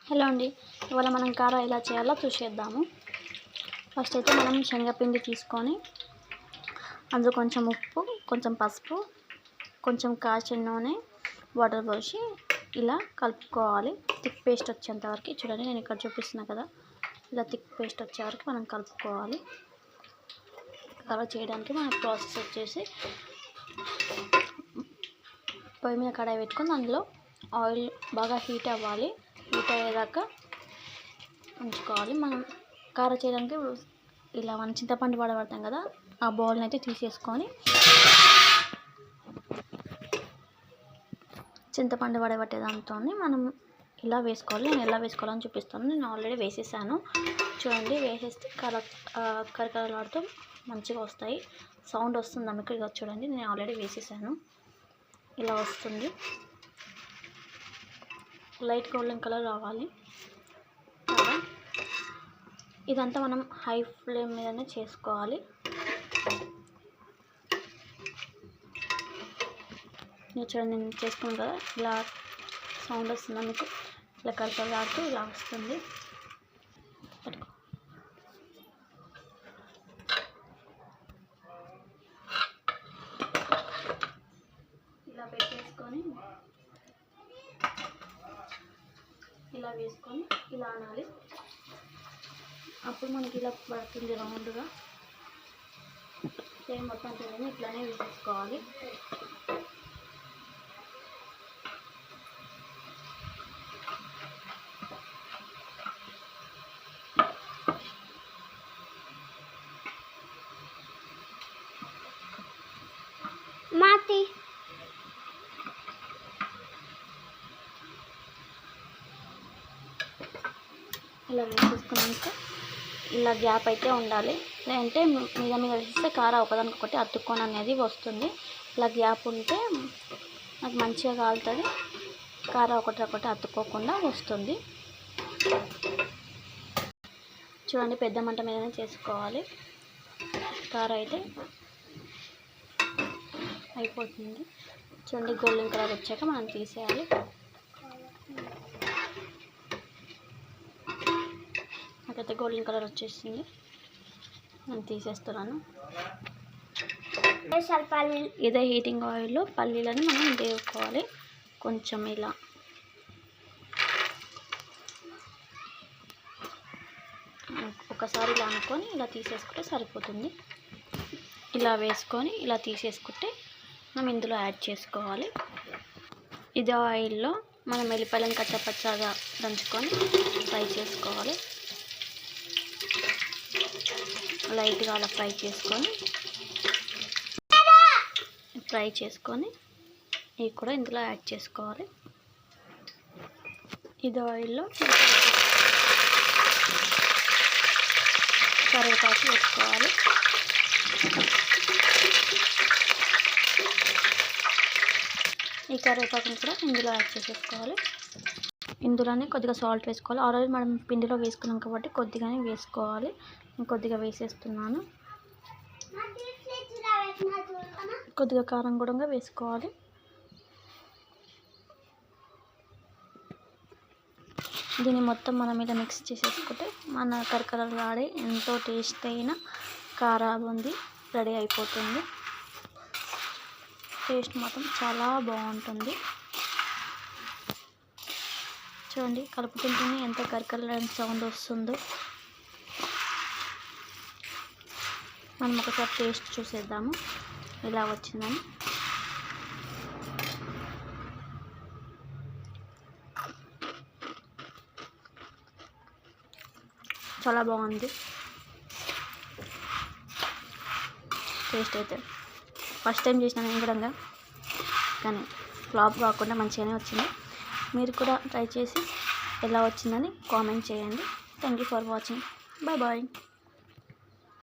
Hello అండి, ఇవాళ మనం కారా ఎలా చేయాలో చూసేద్దాము. ఫస్ట్ అయితే మనం శనగపిండి తీసుకొని అందులో కొంచెం ఉప్పు, కొంచెం పసుపు, కొంచెం కాచిన నూనె, వాటర్ పోసి ఇలా కలుపుకోవాలి. థిక్ పేస్ట్ వచ్చేంత వరకు. చూడండి, నేను ఇక్కడ చూపిస్తున్నా కదా, ఇలా థిక్ పేస్ట్ వచ్చే వరకు మనం కలుపుకోవాలి. కారా చేయడానికి మన ప్రాసెస్ వచ్చేసి పొయ్యి మీద కడాయి పెట్టుకొని అందులో ఆయిల్ బాగా హీట్ అవ్వాలి. హీట్ అయ్యేదాకా ఉంచుకోవాలి. మనం కార చేయడానికి ఇలా మనం చింతపండు వడబడతాం కదా, ఆ బౌల్ని అయితే తీసేసుకొని చింతపండు వడబట్టే దాంతో మనం ఇలా వేసుకోవాలి. నేను ఎలా వేసుకోవాలని చూపిస్తాను. నేను ఆల్రెడీ వేసేసాను. చూడండి, వేసేస్తే కరకరలాడుతూ మంచిగా వస్తాయి. సౌండ్ వస్తుంది మీకు. ఇక చూడండి, నేను ఆల్రెడీ వేసేసాను. ఇలా వస్తుంది. లైట్ గోల్డెన్ కలర్ రావాలి. ఇదంతా మనం హై ఫ్లేమ్ మీదనే చేసుకోవాలి. చూడండి, నేను చేసుకున్నాను కదా, ఇలా సౌండ్ వస్తుంది మీకు. ఇలా కలకలాడుతూ ఇలా వస్తుంది. ఇలా పెట్టేసుకొని ఇలా వేసుకొని ఇలా అనాలి. అప్పుడు మనకి ఇలా పడుతుంది రౌండ్గా. సేమ్ మొత్తం చూడండి, ఇట్లానే వేసేసుకోవాలి. మాతి ఇలా వేసేసుకున్నాక ఇలా గ్యాప్ అయితే ఉండాలి. లేదంటే మీద మీద వేస్తే కారా ఒకదానికొకటి అతుక్కొని అనేది వస్తుంది. ఇలా గ్యాప్ ఉంటే నాకు మంచిగా కాలుతుంది. కారా ఒకటి అతుక్కోకుండా వస్తుంది. చూడండి, పెద్ద మంట మీదనే చేసుకోవాలి. కారా అయితే అయిపోతుంది. చూడండి, గోల్డెన్ కలర్ వచ్చాక మనం తీసేయాలి. నాకైతే గోల్డెన్ కలర్ వచ్చేసింది. నేను తీసేస్తున్నాను. ఇదే హీటింగ్ ఆయిల్లో పల్లీలని మనం వేసుకోవాలి. కొంచెం ఇలా ఒకసారి ఇలా అనుకొని ఇలా తీసేసుకుంటే సరిపోతుంది. ఇలా వేసుకొని ఇలా తీసేసుకుంటే మనం ఇందులో యాడ్ చేసుకోవాలి. ఇదే ఆయిల్లో మనం వెల్లిపాయలను కచ్చపచ్చగా దంచుకొని ఫ్రై చేసుకోవాలి. లైట్గా అలా ఫ్రై చేసుకొని ఇవి కూడా ఇందులో యాడ్ చేసుకోవాలి. ఇది ఆయిల్లో కరివేపాకు వేసుకోవాలి. ఈ కరివేపాకుని కూడా ఇందులో యాడ్ చేసేసుకోవాలి. ఇందులోనే కొద్దిగా సాల్ట్ వేసుకోవాలి. ఆల్రెడీ మనం పిండిలో వేసుకున్నాం కాబట్టి కొద్దిగానే వేసుకోవాలి. కొద్దిగా వేసేస్తున్నాను. కొద్దిగా కారం కూడా వేసుకోవాలి. దీన్ని మొత్తం మన మీద మిక్స్ చేసేసుకుంటే మన కరకరలాడే ఎంతో టేస్ట్ అయిన కారా బూందీ రెడీ అయిపోతుంది. టేస్ట్ మాత్రం చాలా బాగుంటుంది. చూడండి, కలుపుతుంటేనే ఎంత కరకరలాడే సౌండ్ వస్తుందో. మనం ఒకసారి టేస్ట్ చూసేద్దాము ఎలా వచ్చిందని. చాలా బాగుంది టేస్ట్ అయితే. ఫస్ట్ టైం చేసిన నేను కూడా, కానీ ఫ్లాప్ కాకుండా మంచిగానే వచ్చింది. మీరు కూడా ట్రై చేసి ఎలా వచ్చిందని కామెంట్ చేయండి. Thank you for watching. Bye bye.